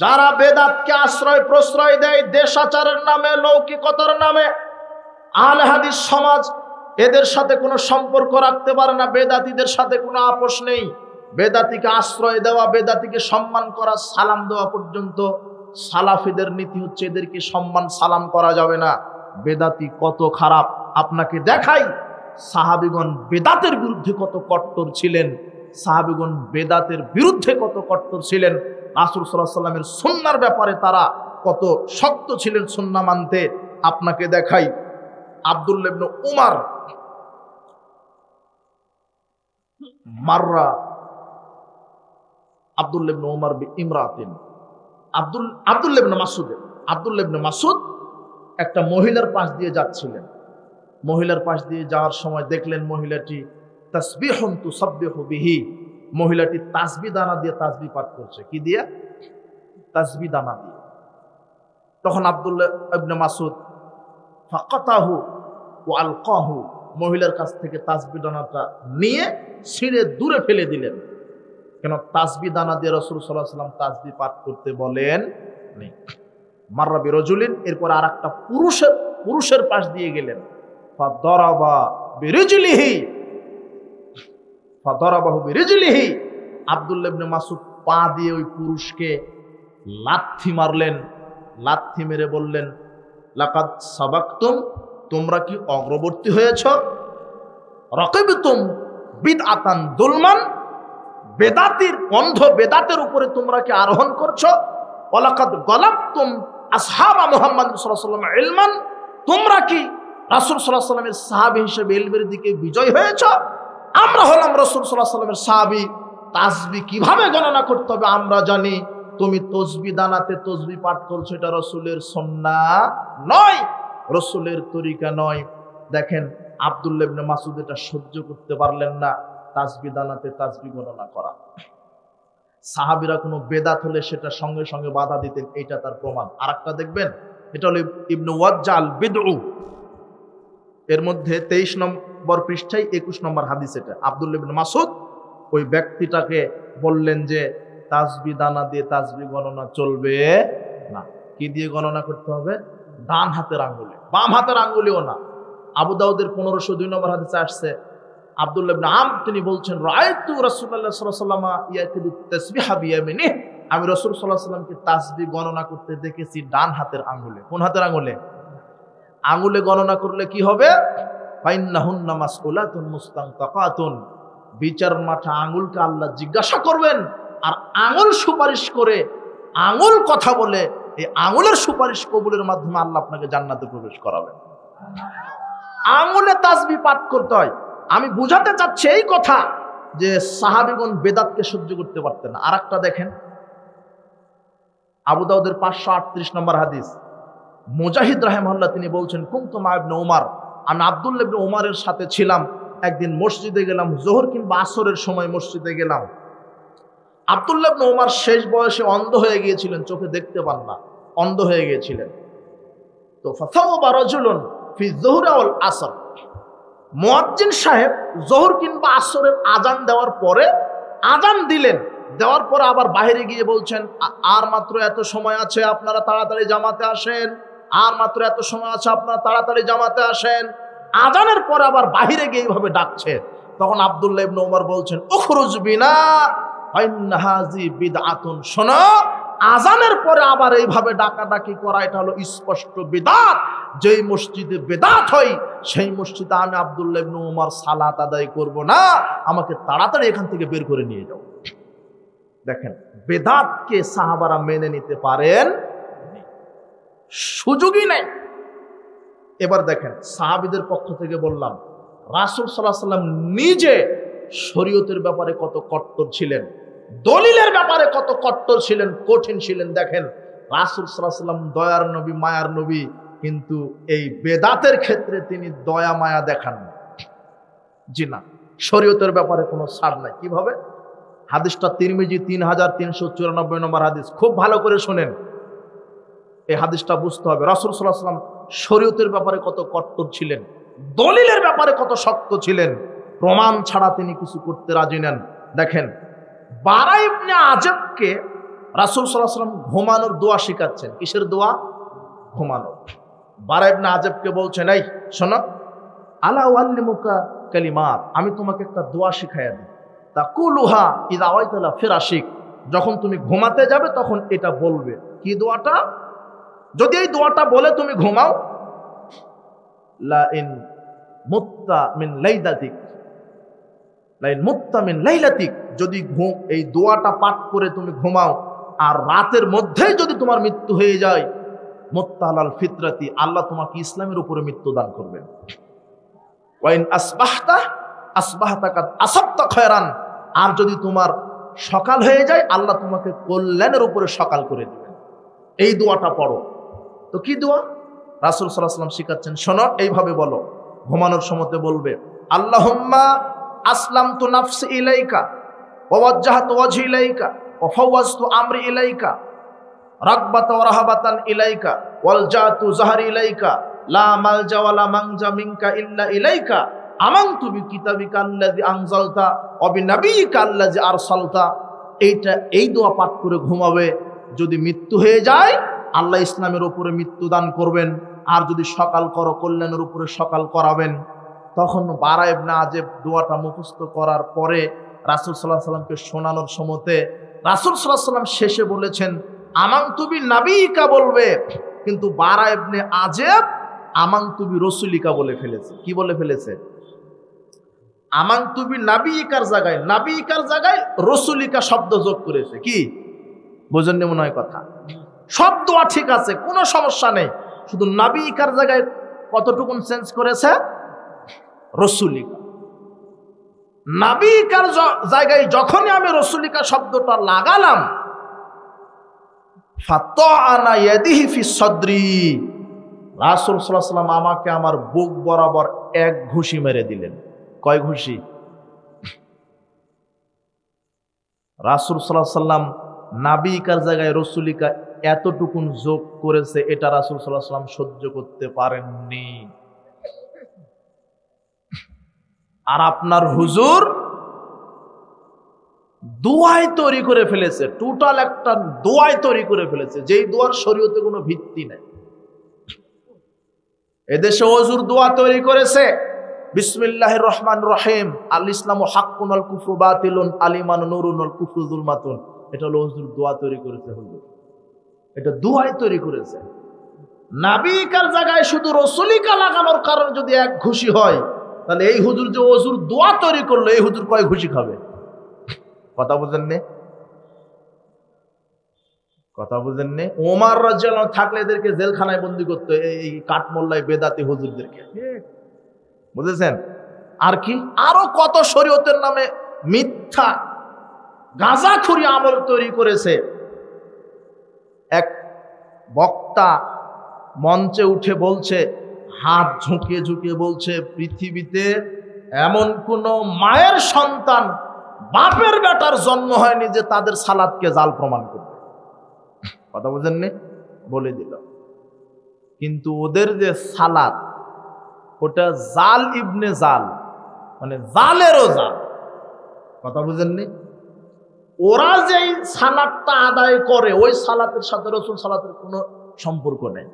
যারা বেদাতকে আশ্রয় প্রশ্রয় দেয় দেশাচারের নামে, লৌকিকতার নামে, আহলে হাদিস সমাজ এদের সাথে কোনো সম্পর্ক রাখতে পারে না। বেদাতীদের সাথে কোনো আপোষ নেই। বেদাতীকে আশ্রয় দেওয়া, বেদাতীকে সম্মান করা, সালাম দেওয়া পর্যন্ত সালাফিদের নীতি হচ্ছে এদেরকে সম্মান সালাম করা যাবে না। বেদাতি কত খারাপ আপনাকে দেখাই। সাহাবীগণ বেদাতের বিরুদ্ধে কত কট্টর ছিলেন, সাহাবীগণ বেদাতের বিরুদ্ধে কত কট্টর ছিলেন। রাসূল সাল্লাল্লাহু আলাইহি ওয়াসাল্লামের সুন্নাহর ব্যাপারে তারা কত শক্ত ছিলেন সুন্নাহ মানতে। আপনাকে দেখাই আব্দুল্লাহ ইবনে উমর মাররা আব্দুল্লাহ ইবনে উমর বিইমরাতিন, আব্দুল্লাহ ইবনে মাসউদ একটা মহিলার পাশ দিয়ে যাচ্ছিলেন। মহিলার পাশ দিয়ে যাওয়ার সময় দেখলেন মহিলাটি তাসবিহুন তুসাব্বিহু বিহি, মহিলাটি তাসবিহ দানা দিয়ে তাসবিহ পাঠ করছে। কি দিয়ে? তাসবিহ দানা দিয়ে। তখন আব্দুল্লাহ ইবনে মাসউদ ফাকাতাহু ওয়া আলকাহু, মহিলার কাছ থেকে তাসবিহ দানাটা নিয়ে ছিঁড়ে দূরে ফেলে দিলেন। কেন? তাসবিহ দানা দিয়ে রাসূল সাল্লাল্লাহু আলাইহি ওয়াসাল্লাম তাসবিহ পাঠ করতে বলেন নেই। মাররা বিরাজুলিন, এরপর আরেকটা পুরুষের পাশ দিয়ে গেলেন। ফাদরাবা বিরিজলিহি, আব্দুল্লাহ ইবনে মাসউদ পা দিয়ে ওই পুরুষকে লাথি মারলেন। লাথি মেরে বললেন, লাকাদ সাবাকতুম, তোমরা কি অগ্রবর্তী হয়েছ? রাকিবতুম বিদআতান দুলমান, বেদাতির অন্ধ বেদাতের উপরে তোমরা কি আরোহণ করছো? ওয়ালাকাদ গালাবতুম আসহাবা মুহাম্মদ সাল্লাল্লাহু আলাইহি ওয়াসাল্লাম ইলমান, তোমরা কি রাসূল সাল্লাল্লাহু আলাইহি ওয়াসাল্লামের সাহাবী হিসেবে ইলমের দিকে বিজয় হয়েছ? আমরা হলাম রাসূল সাল্লাল্লাহু আলাইহি ওয়াসাল্লামের সাহাবী। তাসবিহ কিভাবে গণনা করতে হবে আমরা জানি। তুমি তসবিহ দানাতে তসবিহ পাঠ করছো, এটা রাসূলের সুন্নাহ নয়, রাসূলের তরিকা নয়। দেখেন আব্দুল্লাহ ইবনে মাসউদ এটা সহ্য করতে পারলেন না, তাসবিহ দানাতে তাসবিহ গণনা করা। সাহাবীরা কোনো বেদাত হলে সেটা সঙ্গে সঙ্গে বাধা দিতেন, এটা তার প্রমাণ। আরেকটা দেখবেন, এটা হলো ইবনে ওয়াজ্জাল বিদউ, এর মধ্যে 23 নম্বর পৃষ্ঠায় 21 নম্বর হাদিস। এটা আব্দুল্লাহ ইবনে মাসউদ ওই ব্যক্তিটাকে বললেন যে তাসবিহ দানা দিয়ে তাসবিহ গণনা চলবে না। কি দিয়ে গণনা করতে হবে? ডান হাতের আঙ্গুলে, বাম হাতের আঙ্গুলেও না। আবু দাউদের 1502 নম্বর হাদিসে আসছে, আব্দুল্লাহ ইবনে আমর তিনি বলছেন, রাআইতু রাসূলুল্লাহ সাল্লাল্লাহু আলাইহি ওয়াসাল্লাম ইয়াকুদু তাসবিহা বিয়ামিনিহি, আমি রাসূল সাল্লাল্লাহু আলাইহি ওয়াসাল্লামকে তাসবিহ গণনা করতে দেখেছি ডান হাতের আঙ্গুলে। কোন হাতের আঙ্গুলে? আঙ্গুলে গণনা করলে কি হবে? ফাইন্নাহুন্না মাসউলাতুন মুস্তানতাকাতুন, বিচার মাঠে আঙ্গুলকে আল্লাহ জিজ্ঞাসা করবেন। আর আঙ্গুল সুপারিশ করে, আঙ্গুল কথা বলে, এই আঙ্গুলের সুপারিশ কবুলের মাধ্যমে আল্লাহ আপনাকে জান্নাতে প্রবেশ করাবেন। আঙ্গুলে তাসবিহ পাঠ করতে হয়। আমি বুঝাতে চাচ্ছি এই কথা যে সাহাবীগণ বেদাতকে সহ্য করতে পারতেন না। আরেকটা দেখেন, আবু দাউদের 538 নম্বর হাদিস, মুজাহিদ রাহিমাহুল্লাহ তিনি বলছেন, কুনতু মা ইবনে উমর, আমি আব্দুল্লাহ ইবনে উমরের সাথে ছিলাম। একদিন মসজিদে গেলাম, যোহর কিংবা আসরের সময় মসজিদে গেলাম। আব্দুল্লাহ ইবনে উমর শেষ বয়সে অন্ধ হয়ে গিয়েছিলেন, চোখে দেখতে পান না, অন্ধ হয়ে গিয়েছিলেন। তো ফাসাওবা রাজুলুন ফি যুহরি ওয়াল আসর, মুয়াজ্জিন সাহেব যোহর কিংবা আসরের আজান দেওয়ার পরে আজান দিলেন, দেওয়ার পরে আবার বাইরে গিয়ে বলছেন, আর মাত্র এত সময় আছে, আপনারা তাড়াতাড়ি জামাতে আসেন, আর মাত্র এত সময় আছে, আপনারা তাড়াতাড়ি জামাতে আসেন। আজানের পরে আবার বাইরে গিয়ে এইভাবে ডাকছে। তখন আব্দুল্লাহ ইবনে উমর বলছেন, উখরুজ বিনা ফাইন্না হাযি বিদআতুন, শোনো, আজানের পরে আবার এইভাবে ডাকাডাকি করা এটা হলো স্পষ্ট বিদআত। যেই মসজিদে বেদাত হয় সেই মসজিদে আমি আব্দুল্লাহ ইবনে উমর সালাত আদায় করব না, আমাকে তাড়াতাড়ি এখান থেকে বের করে নিয়ে যাও। দেখেন বেদাতকে সাহাবারা মেনে নিতে পারেন, সুযোগই নেই। এবার দেখেন সাহাবীদের পক্ষ থেকে বললাম, রাসূল সাল্লাল্লাহু আলাইহি ওয়াসাল্লাম নিজে শরীয়তের ব্যাপারে কত কট্টর ছিলেন, দলিলের ব্যাপারে কত কট্টর ছিলেন, কঠিন ছিলেন। দেখেন রাসূল সাল্লাল্লাহু আলাইহি ওয়াসাল্লাম দয়ার নবী, মায়ার নবী, কিন্তু এই বেদাতের ক্ষেত্রে তিনি দয়া মায়া দেখান না। জি না, শরীয়তের ব্যাপারে কোনো ছাড় নাই। কিভাবে? হাদিসটা তিরমিজি 3394 নম্বর হাদিস, খুব ভালো করে শোনেন, এই হাদিসটা বুঝতে হবে। রাসূল সাল্লাল্লাহু আলাইহি ওয়াসাল্লাম শরীয়তের ব্যাপারে কত কট্টর ছিলেন, দলিলের ব্যাপারে কত শক্ত ছিলেন, প্রমাণ ছাড়া তিনি কিছু করতে রাজি নেন। দেখেন বারা ইবনে আজবকে রাসূল সাল্লাল্লাহু আলাইহি ওয়াসাল্লাম ঘুমানোর দোয়া শিখাচ্ছেন। কিসের দোয়া? ঘুমানোর। বারা ইবনে আযাবকে বলছেন, এই শোনো, আলা উআল্লিমুকা কালিমাত, আমি তোমাকে একটা দোয়া শিখাইয়া দিই, তাকুলুহা ইযা আওয়াইতা ইলা ফিরাশিক, যখন তুমি ঘুমাতে যাবে তখন এটা বলবে। কি দোয়াটা? যদি এই দোয়াটা বলে তুমি ঘুমাও, লা ইন মুত্তা মিন লাইলাতিক, লা ইন মুত্তা মিন লাইলাতিক, যদি এই দোয়াটা পাঠ করে তুমি ঘুমাও আর রাতের মধ্যেই যদি তোমার মৃত্যু হয়ে যায়, মুত্তা আলাল ফিতরাতি, আল্লাহ তোমাকে ইসলামের উপরে মৃত্যু দান করবেন। ওয়া ইন আসবাহতা আসবাহতা কাদ আসাবতা খায়রান, আর যদি তোমার সকাল হয়ে যায় আল্লাহ তোমাকে কল্যাণের উপরে সকাল করে দিবেন। এই দোয়াটা পড়ো। তো কি দোয়া? রাসূল সাল্লাল্লাহু আলাইহি ওয়াসাল্লাম শিখাচ্ছেন, শোনো, এইভাবে বলো। ঘুমানোর সময়তে বলবে, আল্লাহুম্মা আসলামতু নাফসি ইলাইকা ওয়া ওয়াজ্জাহতু ওয়াজহি ইলাইকা ওয়া ফাওয়াজতু আমরি ইলাইকা রাগবাতান ওয়া রাহাবাতান ইলাইকা ওয়ালজাতু যাহরি ইলাইকা লা মালজা ওয়া লা মানজা মিনকা ইল্লা ইলাইকা আমানতু বিকিতাবিকা আল্লাযী আনজালতা ওয়া বিনাবিয়িকা আল্লাযী আরসালতা। এই দোয়া পাঠ করে ঘুমাবে। যদি মৃত্যু হয়ে যায় আল্লাহ ইসলামের উপরে মৃত্যু দান করবেন, আর যদি সকাল করো কল্যাণের উপরে সকাল করাবেন। তখন বারা ইবনে আযাব দোয়াটা মুখস্থ করার পরে রাসূল সাল্লাল্লাহু আলাইহি ওয়াসাল্লামকে শোনানোর সময়তে রাসূল সাল্লাল্লাহু আলাইহি ওয়াসাল্লাম শেষে বলেছেন, আমানতু বিনাবিয়িকা বলবে, কিন্তু বারা ইবনে আযাব আমানতু বিরাসূলিকা বলে ফেলেছে। কি বলে ফেলেছে? আমানতু বিনাবিয়িকার জায়গায়, নাবিয়িকার জায়গায় রাসূলিকা শব্দ যোগ করেছে। কি বোঝেন মনে হয় কথা? সব দোয়া ঠিক আছে, কোনো সমস্যা নেই, শুধু নাবিয়িকার জায়গায় কতটুকুন চেঞ্জ করেছে? রাসূলিকা। নাবিয়িকার জায়গায় যখনই আমি রাসূলিকা শব্দটা লাগালাম, ফাতাআনা ইয়াদিহি ফি সাদরি, রাসূল সাল্লাল্লাহু আলাইহি ওয়াসাল্লাম আমাকে আমার বুক বরাবর এক ঘুষি মেরে দিলেন। কয় ঘুষি? রাসূল সাল্লাল্লাহু আলাইহি ওয়াসাল্লাম নাবিয়িকার জায়গায় রাসূলিকা এতটুকুন যোগ করেছে, এটা রাসূল সাল্লাল্লাহু আলাইহি ওয়াসাল্লাম সহ্য করতে পারেননি। আর আপনার হুজুর দোয়ায় তৈরি করে ফেলেছে, টোটাল একটা দোয়ায় তৈরি করে ফেলেছে, যেই দোয়ার শরীয়তে কোনো ভিত্তি নেই। এদেশে হুজুর দোয়া তৈরি করেছে, বিসমিল্লাহির রহমানির রহিম, আল ইসলামু হাক্কুন আল কুফরু বাতিলুন আল ঈমানু নূরুন আল কুফরু যুলমাতুন। এটা হলো হুজুর দোয়া তৈরি করেছে। হুজুর এটা দোয়ায় তৈরি করেছে। নাবিয়িকার জায়গায় শুধু রাসূলিকা লাগানোর কারণে যদি এক ঘুষি হয়, তাহলে এই হুজুর যে হুজুর দোয়া তৈরি করলো, এই হুজুর কয় ঘুষি খাবে? কথা বুঝেননি? কথা বুঝেননি? ওমর রাদিয়াল্লাহু আনহু থাকলে এদেরকে জেলখানায় বন্দী করতো, এই কাঠমোল্লায় বেদাতি হুজুরদেরকে। বুঝেছেন? আর কি আরো কত শরীয়তের নামে মিথ্যা গাঁজাখুরি আমল তৈরি করেছে। এক বক্তা মঞ্চে উঠে বলছে, হাত ঝুঁকিয়ে ঝুঁকিয়ে বলছে, পৃথিবীতে এমন কোন মায়ের সন্তান বাপের বেটার জন্ম হয়নি যে তাদের সালাতকে জাল প্রমাণ করবে। কথা বুঝেননি? বলে দিল। কিন্তু ওদের যে সালাত, ওটা জাল ইবনে জাল, মানে জালেরও জাল। কথা বুঝেননি? ওরা যেই সালাতটা আদায় করে, ওই সালাতের সাথে রাসূল সালাতের কোনো সম্পর্ক নেই।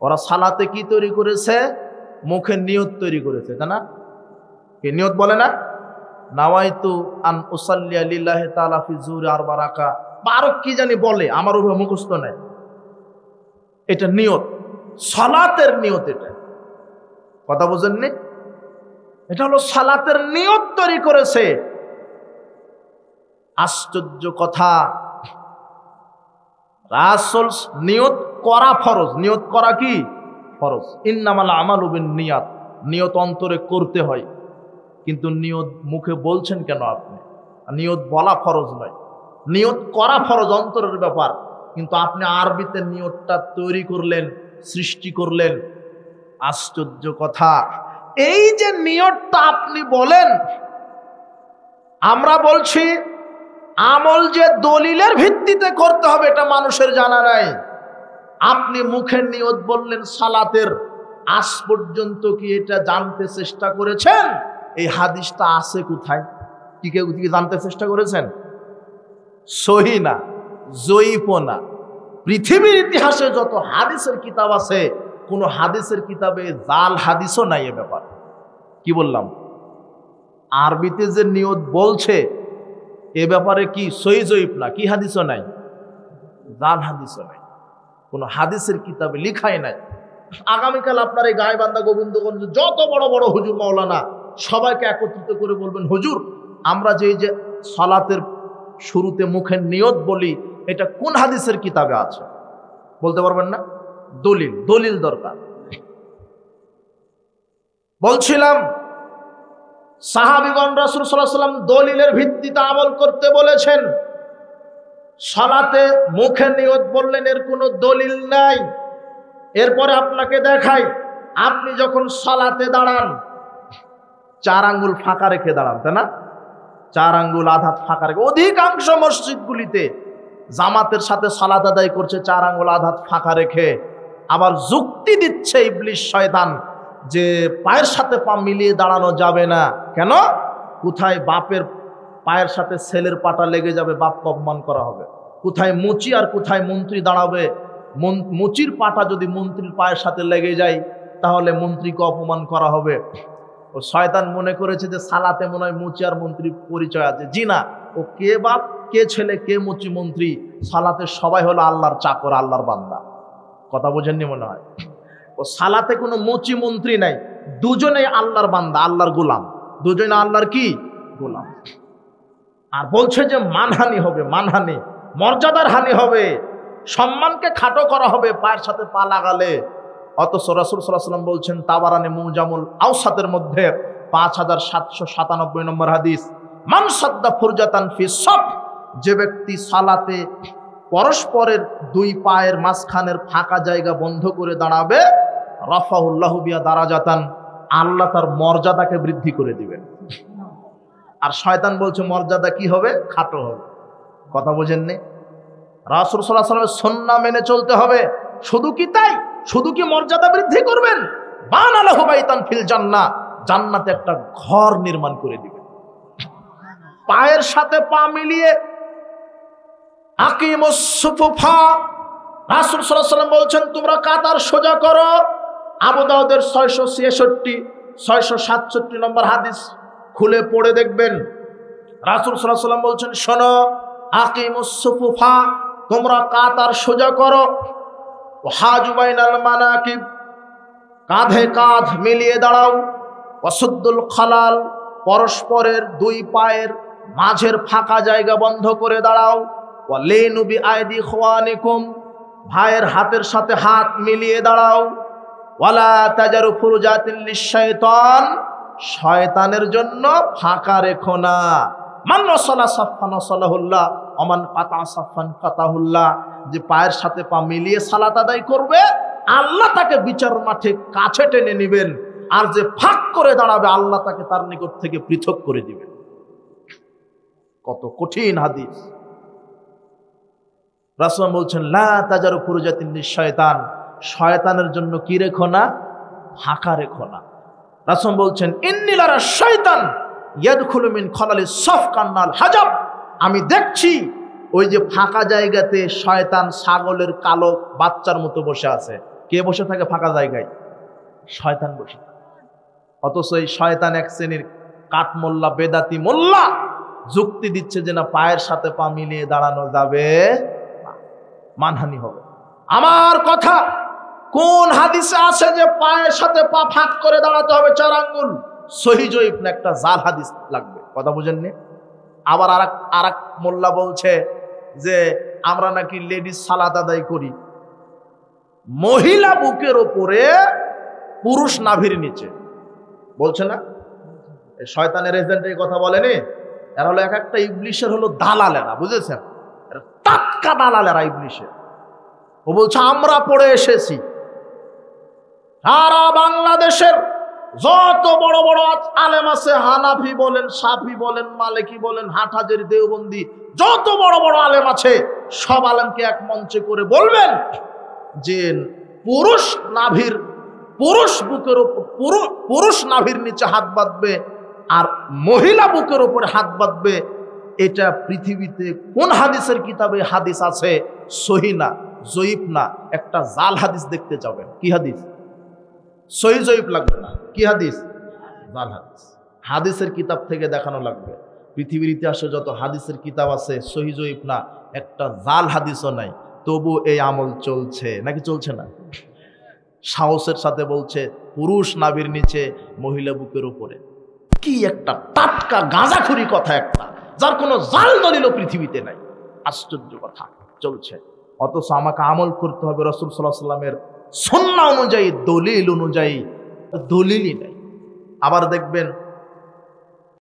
ওরা সালাতে কি তৈরি করেছে? মুখে নিয়ত তৈরি করেছে, তাই না? কি নিয়ত বলে না? নাওয়াইতু আন উসাল্লিয়া লিল্লাহি তাআলা ফি যুহরি আরবা রাকা, বারো কি জানি বলে, আমার উপরে মুখস্থ নেই। এটা নিয়ত, সালাতের নিয়ত। এটা কথা বুঝেননি? এটা হলো সালাতের নিয়ত তৈরি করেছে। আশ্চর্য কথা, রাসূল নিয়ত করা ফরজ। নিয়ত করা কি ফরজ? ইন্নামাল আমালু বিন্নিয়াত, নিয়ত অন্তরে করতে হয়। কিন্তু নিয়ত মুখে বলছেন কেন আপনি? নিয়ত বলা ফরজ নয়, নিয়ত করা ফরজ, অন্তরের ব্যাপার। কিন্তু আপনি আরবিতে নিয়তটা তৈরি করলেন, সৃষ্টি করলেন। আশ্চর্য কথা, এই যে নিয়তটা আপনি বলেন, আমরা বলছি আমল যে দলিলের ভিত্তিতে করতে হবে এটা মানুষের জানা নাই। আপনি মুখের নিয়ত বললেন সালাতের, আজ পর্যন্ত কি এটা জানতে চেষ্টা করেছেন এই হাদিসটা আছে কোথায়? কি কেউ কি জানতে চেষ্টা করেছেন? সহি না, জয়ীফও না। পৃথিবীর ইতিহাসে যত হাদিসের কিতাব আছে কোন হাদিসের কিতাবে জাল হাদিসও নাই। এ ব্যাপার কি বললাম, আরবিতে যে নিয়ত বলছে এ ব্যাপারে কি সহি জয়ীফ না, কি হাদিসও নাই, জাল হাদিসও নাই, কোন হাদিসের কিতাবে লিখাই নাই। আগামীকাল আপনার এই গাইবান্ধা গোবিন্দগঞ্জ যত বড় বড় হুজুর মাওলানা সবাইকে একত্রিত করে বলবেন, হুজুর আমরা যে সালাতের শুরুতে মুখের নিয়ত বলি এটা কোন হাদিসের কিতাবে আছে? বলতে পারবেন না? দলিল, দলিল দরকার। বলছিলাম সাহাবীগণ রাসূল সাল্লাল্লাহু আলাইহি ওয়াসাল্লাম দলিলের ভিত্তিতে আমল করতে বলেছেন। সালাতে মুখে নিয়ত বললেন, এর কোনো দলিল নাই। এরপরে আপনাকে দেখাই, আপনি যখন সালাতে দাঁড়ান 4 আঙ্গুল ফাঁকা রেখে দাঁড়ান, তাই না? 4 আঙ্গুল আধা ফাঁকা রেখে, অধিকাংশ মসজিদগুলিতে জামাতের সাথে সালাত আদায় করছে 4 আঙ্গুল আধা ফাঁকা রেখে। আবার যুক্তি দিচ্ছে ইবলিস শয়তান যে পায়ের সাথে পা মিলিয়ে দাঁড়ানো যাবে না। কেন? কোথায় বাপের পায়ের সাথে ছেলের পাটা লেগে যাবে, বাপকে অপমান করা হবে। কোথায় মুচি আর কোথায় মন্ত্রী দাঁড়াবে, মুচির পাটা যদি মন্ত্রীর পায়ের সাথে লেগে যায় তাহলে মন্ত্রীকে অপমান করা হবে। ও শয়তান মনে করেছে যে সালাতে মনে হয় মুচি আর মন্ত্রীর পরিচয় আছে। জি না, ও কে বাপ কে ছেলে কে মুচি মন্ত্রী, সালাতে সবাই হলো আল্লাহর চাকর, আল্লাহর বান্দা। কথা বোঝেননি মনে হয়। ও সালাতে কোনো মুচি মন্ত্রী নাই, দুজনেই আল্লাহর বান্দা, আল্লাহর গোলাম, দুজনে আল্লাহর কি গোলাম। আর বলছে যে মানহানি হবে, মানহানি, মর্যাদার হানি হবে, সম্মানকে খাটো করা হবে পায়ের সাথে পা লাগালে। অথচ রাসূল সাল্লাল্লাহু আলাইহি ওয়াসাল্লাম বলছেন তাবারানী মুজামুল আওসাতের মধ্যে 5797 নম্বর হাদিস, মান সাদ্দা ফুরজাতান ফি সাফ, যে ব্যক্তি সালাতে পরস্পরের 2 পায়ের মাঝখানের ফাঁকা জায়গা বন্ধ করে দাঁড়াবে, রাফাহুল্লাহু বিয়া দারাজাতান, আল্লাহ তার মর্যাদাকে বৃদ্ধি করে দিবেন। আর শয়তান বলছে মর্যাদা কি হবে? খাটো হবে। কথা বোঝেননি? রাসূল সাল্লাল্লাহু আলাইহি ওয়াসাল্লামের সুন্নাহ মেনে চলতে হবে। শুধু কি তাই? শুধু কি মর্যাদা বৃদ্ধি করবেন? বানা লাহু বাইতান ফিল জান্নাহ, জান্নাতে একটা ঘর নির্মাণ করে দিবেন। পায়ের সাথে পা মিলিয়ে আকিমুস সুফুফা, রাসূল সাল্লাল্লাহু আলাইহি ওয়াসাল্লাম বলছেন তোমরা কাতার সোজা করো। আবু দাউদের 666 667 নম্বর হাদিস খুলে পড়ে দেখবেন। রাসূল সাল্লাল্লাহু আলাইহি ওয়াসাল্লাম বলছেন শোনো, আকিমুস সুফুফা, তোমরা কাতার সোজা করো। ওয়াহাজু বাইনাল মানাকিব, কাঁধে কাঁধ মিলিয়ে দাঁড়াও। ওয়াসুদ্দুল খালাল, পরস্পরের 2 পায়ের মাঝের ফাঁকা জায়গা বন্ধ করে দাঁড়াও। ওয়ালিনু বিআইদি ইখওয়ানিকুম, ভাইয়ের হাতের সাথে হাত মিলিয়ে দাঁড়াও। ওয়ালা তাজারু ফুরজাতিন লিশ-শাইতান, শয়তানের জন্য ফাঁকা রেখো না। মান ওয়াসালা সাফফান ওয়াসালাহুল্লাহ ওমান কাতা সাফফান কাতাহুল্লাহ, যে পায়ের সাথে পা মিলিয়ে সালাত আদায় করবে আল্লাহ তাকে বিচার মাঠে কাছে টেনে নেবেন, আর যে ফাঁক করে দাঁড়াবে আল্লাহ তাকে তার নিকট থেকে পৃথক করে দিবেন। কত কঠিন হাদিস। রাসূল বলছেন লা তাজারু ফুরজাতিন লিশ-শাইতান, শয়তানের জন্য কি রেখো না? ফাঁকা রেখো না। রাসূল বলছেন ইন্নী লারা শাইতান ইয়াদখুলু মিন খালালিস সাফ কান্নাল হাজাব, আমি দেখছি ওই যে ফাঁকা জায়গাতে শয়তান ছাগলের কালো বাচ্চার মতো বসে আছে। কে বসে থাকে ফাঁকা জায়গায়? শয়তান বসে থাকে। অথচ এই শয়তান এক শ্রেণীর কাঠ মোল্লা, বেদাতি মোল্লা, যুক্তি দিচ্ছে যে না পায়ের সাথে পা মিলিয়ে দাঁড়ানো যাবে না, মানহানি হবে। আমার কথা, কোন হাদিসে আছে যে পায়ের সাথে পা ফাঁক করে দাঁড়াতে হবে 4 আঙ্গুল? সহিহ জয়ীফ না, একটা জাল হাদিস লাগবে। কথা বুঝেননি? আবার আরেক মোল্লা বলছে যে আমরা নাকি লেডিস সালাত আদায় করি, মহিলা বুকের ওপরে পুরুষ নাভির নিচে, বলছে না? এই শয়তানের এজেন্ট এই কথা বলেনি। এরা হলো এক একটা ইবলিশের হলো দালালেরা, বুঝেছেন? টাটকা দালালেরা ইবলিশের। ও বলছে আমরা পড়ে এসেছি, সারা বাংলাদেশের যত বড় বড় আলেম আছে, হানাফি বলেন, শাফি বলেন, মালিকি বলেন, হাটহাজারী, দেওবন্দি, যত বড় বড় আলেম আছে সব আলেমকে এক মঞ্চে করে বলবেন যে পুরুষ নাভির নিচে হাত বাঁধবে আর মহিলা বুকের উপরে হাত বাঁধবে, এটা পৃথিবীতে কোন হাদিসের কিতাবে হাদিস আছে সহি না জয়ীফ না, একটা জাল হাদিস দেখতে যাবেন। কি হাদিস? সহি জয়ীফ লাগবে না, কি হাদিস? জাল হাদিস। হাদিসের কিতাব থেকে দেখানো লাগবে পৃথিবীর ইতিহাসে যত হাদিসের কিতাব আছে সহি জয়ীফ না, একটা জাল হাদিসও নাই, তবু এই আমল চলছে নাকি চলছে না? সাহসের সাথে বলছে পুরুষ নাভির নিচে, মহিলা বুকের উপরে। কি একটা টাটকা গাঁজাখুরি কথা একটা, যার কোনো জাল দলিল পৃথিবীতে নাই। আশ্চর্য কথা চলছে, অথচ আমাকে আমল করতে হবে রাসূল সাল্লাল্লাহু আলাইহি ওয়াসাল্লামের সুন্নাহ অনুযায়ী, দলিল অনুযায়ী। দলিলই নাই। আবার দেখবেন